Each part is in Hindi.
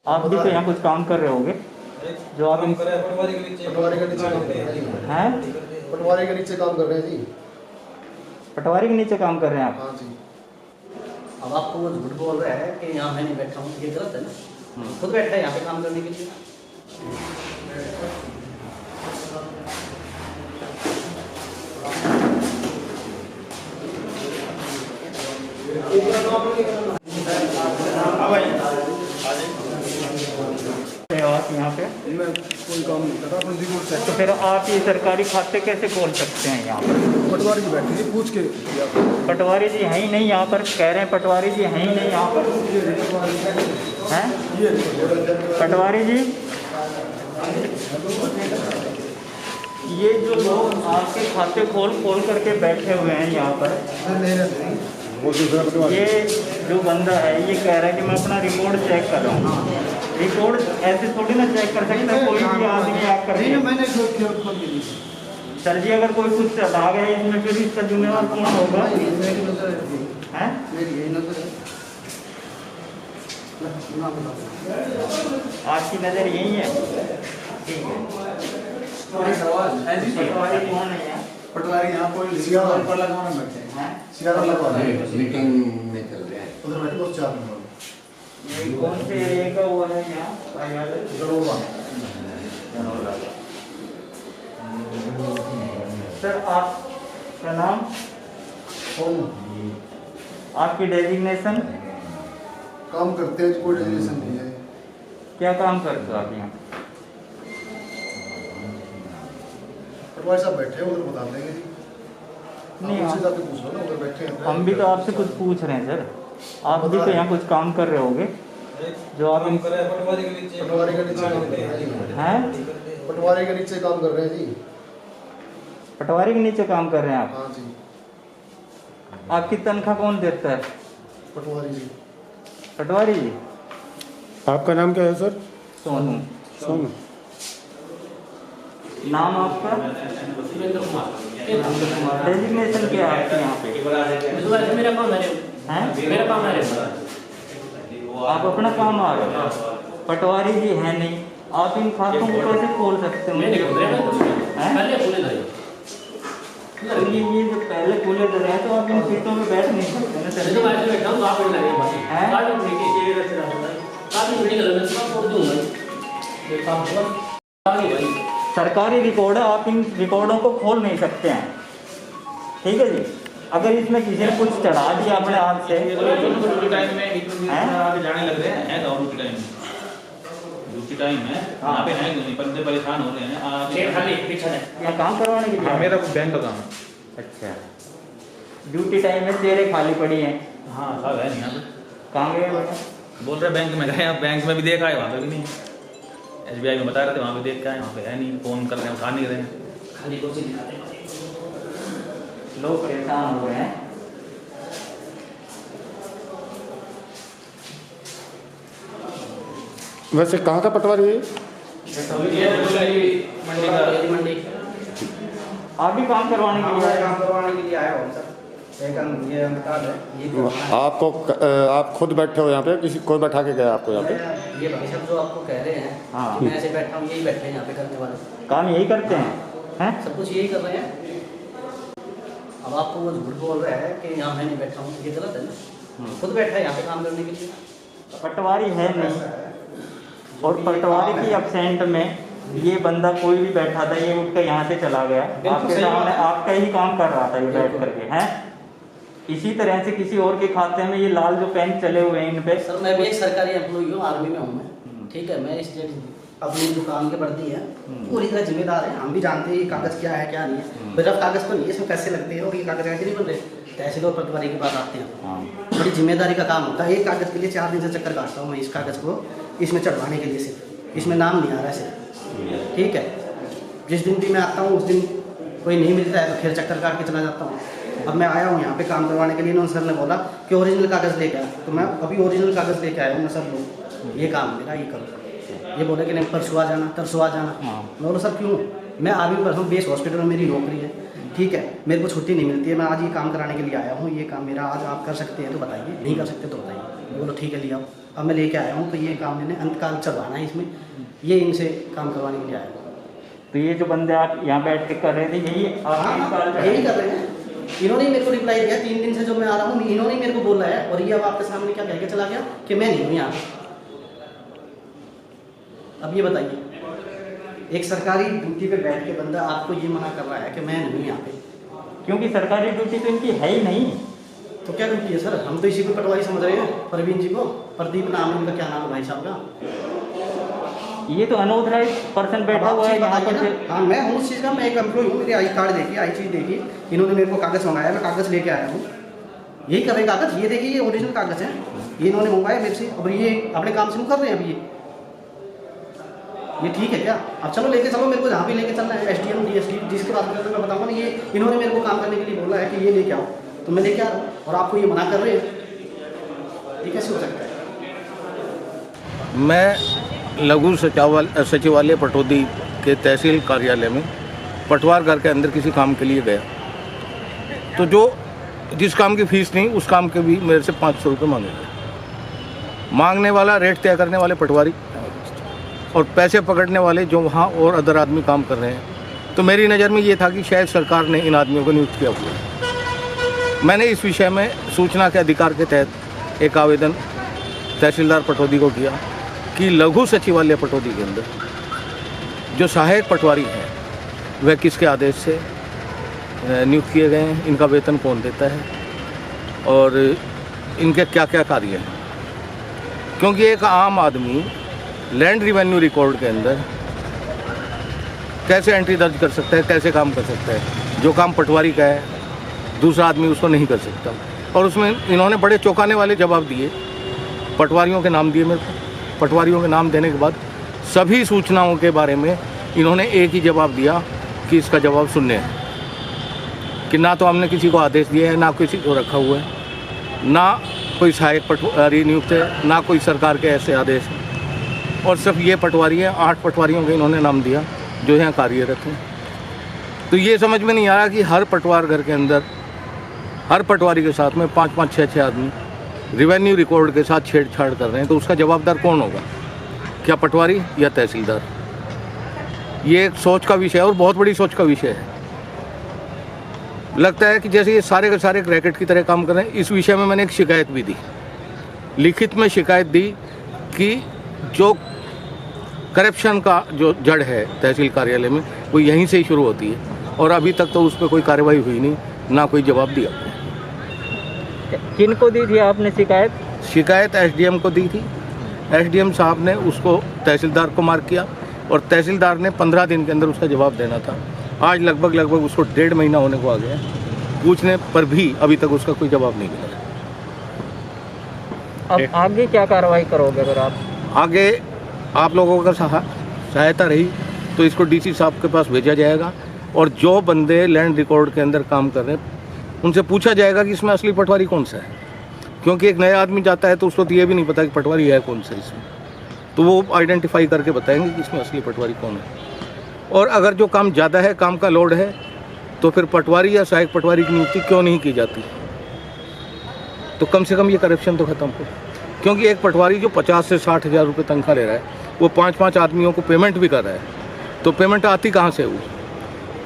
आप भी तो यहाँ कुछ काम कर रहे होगे जो आप पटवारी के नीचे काम कर रहे हैं? पटवारी के नीचे काम कर रहे हैं जी। पटवारी के नीचे काम कर रहे हैं आप? हाँ जी। अब आपको वो झूठ बोल रहा है कि यहाँ मैं नहीं बैठा हूँ, ये गलत है ना। खुद बैठा है यहाँ पे काम करने के लिए। आप यहाँ पे मैं कोई काम नहीं कर रहा, अपनी रिपोर्ट चेक तो फिर आप ये सरकारी खाते कैसे खोल सकते हैं यहाँ पर? पटवारी की बैठी थी, पूछ के पटवारी जी हैं ही नहीं यहाँ पर, कह रहे हैं पटवारी जी हैं ही नहीं यहाँ पर, हैं पटवारी जी? ये जो लोग आपके खाते खोल करके बैठे हुए हैं यहाँ पर, ये जो बंदा है ये कह रहा है कि मैं अपना रिपोर्ट चेक कर रहा हूँ। रिपोर्ट ऐसे थोड़ी ना चेक कर सकता है कोई भी आदमी आप कर। सर जी अगर कोई कुछ चढ़ा गया इसमें फिर इसका जिम्मेवार कौन होगा? हैं? आपकी नज़र यही है? ठीक है। पटवारी कौन है? पटवारी यहाँ कोई सियारा पर लगाना बैठे हैं, सियारा लगवा रहे हैं, मीटिंग में चल रहे हैं उधर बैठे उस 4 नंबर ये कौन से एरिया का वो है यहाँ? जरूर। सर आपका नाम, आपकी डेजिग्नेशन? काम करते हैं, कोई डेजिग्नेशन नहीं है। क्या काम करते हो आप यहाँ? पटवारी साहब बैठे हैं, उधर बता देंगे जी। नहीं, उनसे जाके पूछ लो ना, उधर बैठे हैं। हम भी तो आपसे कुछ पूछ रहे हैं सर, आप भी तो यहाँ कुछ काम कर रहे होगे जो आप पटवारी के नीचे काम कर रहे हैं। हैं? पटवारी के नीचे काम कर रहे हैं जी। पटवारी के नीचे काम कर रहे हैं आप? हाँ जी। आपकी तनख्वाह कौन देता है? पटवारी जी। पटवारी जी? आपका नाम क्या है सर? सोनू। सोनू। नाम आपका? डेजिग्नेशन क्या है आपके यहाँ पे? मेरा काम है, हैं? मेरा काम है। आप अपना काम आ रहे हो, पटवारी जी है नहीं, आप इन खातों को कैसे खोल सकते हो? तो ये जो पहले खोले तो रहे तो आप इन सीटों में बैठ नहीं सकते ना सर? सरकारी रिकॉर्ड है, आप इन रिकॉर्डों को खोल नहीं सकते हैं, ठीक है जी। अगर इसमें किसी ने कुछ चढ़ा दिया अपने हाथ से टाइम में आगे जाने लग रहे हैं ड्यूटी टाइम है, यहाँ पे है नहीं, बंदे परेशान हो रहे हैं। यहाँ काम करवाने के लिए? मेरा बैंक का काम है। अच्छा, ड्यूटी टाइम में चेहरे खाली पड़ी हैं? हाँ सब है यहाँ पे। कहाँ गए हो? बोल रहे बैंक में गए, बैंक में भी देखा है, वहाँ पे भी नहीं। SBI में बता रहे थे, वहाँ पे देख के आए, वहाँ पे है नहीं। फोन कर रहे हैं, उठा नहीं रहे हैं। लोग परेशान हो रहे हैं। वैसे कहाँ का पटवारी है? मंडी। आप भी काम करवाने के लिए आए? काम करवाने के लिए आया हूँ सर। ये कार्ड है, ये आपको आप खुद बैठे हो यहाँ पे, किसी कोई बैठा के गया आपको यहाँ पे? ये भाई साहब जो आपको कह रहे हैं, हाँ। मैं ऐसे बैठा हूँ, यही बैठे हैं यहाँ पे करने वाले। काम यही करते हैं? हैं? सब कुछ यही कर रहे हैं। अब आपको वो झूठ बोल रहा है कि यहाँ मैं नहीं बैठा हूँ, ये गलत है ना। खुद बैठा है यहाँ पे काम करने के लिए। पटवारी है नहीं, और पटवारी की एब्सेंट में ये बंदा कोई भी बैठा था, ये उठ कर यहाँ से चला गया, आपके सामने आपका ही काम कर रहा था ये बैठ करके, हैं? इसी तरह से किसी और के खाते में ये लाल जो पेन चले हुए हैं इन पे। सर मैं भी एक सरकारी एम्प्लॉई हूँ, आर्मी में हूँ मैं, ठीक है। मैं इस अपनी दुकान के वर्दी है, पूरी तरह जिम्मेदार है। हम भी जानते हैं ये कागज़ क्या है क्या नहीं है। सिर्फ कागज़ तो नहीं है, इसमें पैसे लगते हैं, और ये कागज़ ऐसे नहीं बन रहे। तहसील और पटवारी के पास आते हैं, बड़ी जिम्मेदारी का काम होता है। एक कागज़ के लिए 4 दिन से चक्कर काटता हूँ मैं, इस कागज़ को इसमें चढ़वाने के लिए। सिर्फ इसमें नाम नहीं आ रहा है सिर्फ, ठीक है। जिस दिन भी मैं आता हूँ उस दिन कोई नहीं मिलता है तो फिर चक्कर काट के चला जाता हूँ। अब मैं आया हूँ यहाँ पे काम करवाने के लिए, इन्होंने सर ने बोला कि ओरिजिनल कागज़ लेके आया, तो मैं अभी ओरिजिनल कागज़ लेके आया हूँ। मैं सर लोग ये काम मेरा ये करो, ये बोले कि नहीं परसों आ जाना, तरसों आ जाना। मैं बोला सर क्यों? मैं आर्मी पर हूँ, बेस हॉस्पिटल में मेरी नौकरी है, ठीक है। मेरे को छुट्टी नहीं मिलती है, मैं आज ये काम कराने के लिए आया हूँ। ये काम मेरा आज आप कर सकते हैं तो बताइए, नहीं कर सकते तो बताइए। बोलो ठीक है, लिया आओ। अब मैं लेके आया हूँ, तो ये काम मैंने अंतकाल चलवाना है इसमें, ये इनसे काम करवाने के लिए आया हूँ। तो ये जो बंदे आप यहाँ बैठ के कर रहे थे, यही यही कर रहे हैं। इन्होंने ही मेरे को रिप्लाई दिया 3 दिन से जो मैं आ रहा हूँ, इन्होंने ही मेरे को बोला है, और ये अब आपके सामने क्या कह के चला गया कि मैं नहीं हूँ यहाँ। अब ये बताइए, एक सरकारी ड्यूटी पे बैठ के बंदा आपको ये मना कर रहा है कि मैं नहीं हूँ यहाँ पे, क्योंकि सरकारी ड्यूटी तो इनकी है ही नहीं। तो क्या ड्यूटी है सर? हम तो इसी को पटवारी समझ रहे हैं, परवीन जी को। प्रदीप नाम है इनका, क्या नाम है भाई साहब का? ये तो अनऑथराइज पर्सन बैठा हुआ है यहाँ पर। हाँ, मैं हूँ उस चीज़ का, मैं एक एम्प्लॉय हूँ, मेरी आई कार्ड देखिए, आई चीज़ देखिए, इन्होंने मेरे को कागज़ मंगाया, मैं कागज़ लेके आया हूँ। यही कर रहे हैं कागज़, ये देखिए, ये ओरिजिनल कागज़ है, ये इन्होंने मंगवाया मेरे से, और ये अपने काम से मुँह कर रहे हैं अभी। ये ठीक है क्या? अब चलो लेके चलो, मेरे को जहाँ भी लेके चलना है, SDM DSD जिसके बात करते मैं बताऊँगा ना, ये इन्होंने मेरे को काम करने के लिए बोला है कि ये लेके आओ, तो मैं लेके आ रहा हूँ, और आपको ये मना कर रहे हैं, ये कैसे हो सकता है? मैं लघु सचिवालय पटौदी के तहसील कार्यालय में पटवार घर के अंदर किसी काम के लिए गया, तो जो जिस काम की फीस नहीं, उस काम के भी मेरे से 500 रुपये मांगे गए। मांगने वाला, रेट तय करने वाले पटवारी, और पैसे पकड़ने वाले जो वहाँ और अदर आदमी काम कर रहे हैं। तो मेरी नज़र में ये था कि शायद सरकार ने इन आदमियों को नियुक्त किया हुआ है। मैंने इस विषय में सूचना के अधिकार के तहत एक आवेदन तहसीलदार पटौदी को किया कि लघु सचिवालय पटौदी के अंदर जो सहायक पटवारी हैं वह किसके आदेश से नियुक्त किए गए हैं, इनका वेतन कौन देता है, और इनके क्या क्या कार्य हैं। क्योंकि एक आम आदमी लैंड रिवेन्यू रिकॉर्ड के अंदर कैसे एंट्री दर्ज कर सकता है, कैसे काम कर सकता है? जो काम पटवारी का है, दूसरा आदमी उसको नहीं कर सकता। और उसमें इन्होंने बड़े चौंकाने वाले जवाब दिए, पटवारियों के नाम दिए मेरे को। पटवारियों के नाम देने के बाद सभी सूचनाओं के बारे में इन्होंने एक ही जवाब दिया कि इसका जवाब शून्य है, कि ना तो हमने किसी को आदेश दिए है, ना किसी को रखा हुआ है, ना कोई सहायक पटवारी नियुक्त है, ना कोई सरकार के ऐसे आदेश हैं, और सिर्फ ये पटवारी है। 8 पटवारियों के इन्होंने नाम दिया जो यहाँ कार्यरत हैं। तो ये समझ में नहीं आ रहा कि हर पटवार घर के अंदर हर पटवारी के साथ में 5-5, 6-6 आदमी रिवेन्यू रिकॉर्ड के साथ छेड़छाड़ कर रहे हैं, तो उसका जवाबदार कौन होगा? क्या पटवारी या तहसीलदार? ये एक सोच का विषय है, और बहुत बड़ी सोच का विषय है। लगता है कि जैसे ये सारे के सारे रैकेट की तरह काम कर रहे हैं। इस विषय में मैंने एक शिकायत भी दी, लिखित में शिकायत दी कि जो करप्शन का जो जड़ है तहसील कार्यालय में, वो यहीं से ही शुरू होती है, और अभी तक तो उस पर कोई कार्रवाई हुई नहीं, ना कोई जवाब दिया। किन को दी थी आपने शिकायत? शिकायत SDM को दी थी। SDM साहब ने उसको तहसीलदार को मार्क किया, और तहसीलदार ने 15 दिन के अंदर उसका जवाब देना था। आज लगभग उसको 1.5 महीना होने को आ गया, पूछने पर भी अभी तक उसका कोई जवाब नहीं मिला। अब आगे क्या कार्रवाई करोगे? अगर आप आगे आप लोगों का सहायता रही तो इसको DC साहब के पास भेजा जाएगा, और जो बंदे लैंड रिकॉर्ड के अंदर काम कर रहे हैं उनसे पूछा जाएगा कि इसमें असली पटवारी कौन सा है। क्योंकि एक नया आदमी जाता है तो उसको तो ये भी नहीं पता कि पटवारी है कौन सा इसमें, तो वो आइडेंटिफाई करके बताएंगे कि इसमें असली पटवारी कौन है। और अगर जो काम ज़्यादा है, काम का लोड है, तो फिर पटवारी या सहायक पटवारी की नियुक्ति क्यों नहीं की जाती? तो कम से कम ये करप्शन तो खत्म हो। क्योंकि एक पटवारी जो 50 से 60 हज़ार रुपये तनख्वाह ले रहा है, वो 5-5 आदमियों को पेमेंट भी कर रहा है, तो पेमेंट आती कहाँ से? वो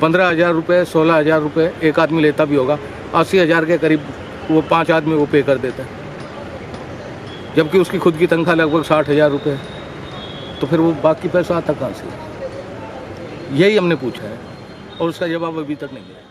15,000 रुपये, 16,000 रुपये एक आदमी लेता भी होगा, 80,000 के करीब वो 5 आदमी को पे कर देता है, जबकि उसकी खुद की तनख्वाह लगभग 60,000 रुपये है। तो फिर वो बाकी पैसा आता कहाँ से? यही हमने पूछा है, और उसका जवाब अभी तक नहीं मिला।